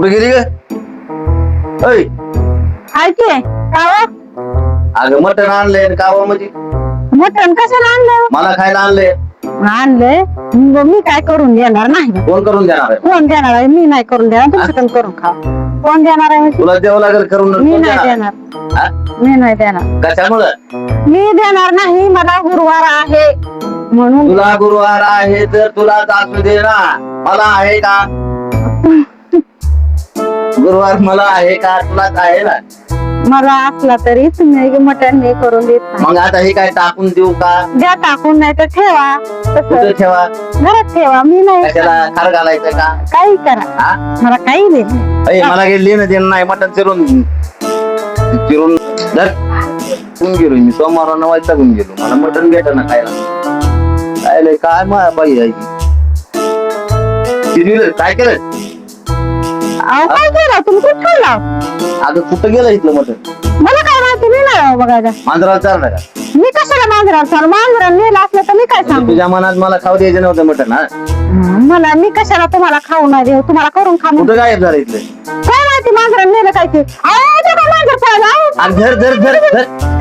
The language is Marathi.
कुठे गेली ग? ऐ ऐके कावा अगं मटण आणलंय कावा म्हणजे मटण कशाला आणलं मला खायला आणलंय. आणलंय मग मी काय करून देणार नाही कोण करून देणार आहे? कोण देणार आहे मी नाही करून देणार तुमचं पण करून खा कोण देणार आहे म्हणजे? तुला द्यावं लागेल करून. मी कोण नाही देणार? देणार हा? मी नाही देणार कशामुळं? मी देणार नाही मला गुरुवार आहे म्हणून तुला गुरुवार आहे तर तुला असू दे ना. मला आहे का गुरुवार? मला आहे का? तुलाच आहे ना. मला असला तरी तुम्ही मटण मी करून देत नाही मग आता हे काय टाकून देऊ का? द्या टाकून नाही तर ठेवा कुठे तसं ठेवा? घरात ठेवा मी नाही कशाला खार घालायचं का? काही करा हा? मला काही नाही ऐ, मला गेली ना देणं नाही. मटण चिरून चिरून धर. घेऊन गेलो मी सोमवार वैतागून गेलो. मला मटण भेट ना खायला. काय काय मा बाई आहे काय केलं? अहो काय केलं तुम्ही कुठं खाल्ला अगं कुठं गेलं इथलं मटण? मला काय माहिती मी नाही बघायला मांजराला चालणार का? मी कशाला मांजराला सांग मांजरा नेलं असलं तर मी काय सांगू तुझ्या मनात मला खाऊ द्यायचं नव्हतं मटण. हा मला मी कशाला तुम्हाला खाऊ नाही देऊ तुम्हाला करून खा म्हणून. कुठं गायब झालं इथलं? काय माहिती मांजरा नेलं काय ते अहो, ते काय मांजर पळालं, अहो. धर धर धर धर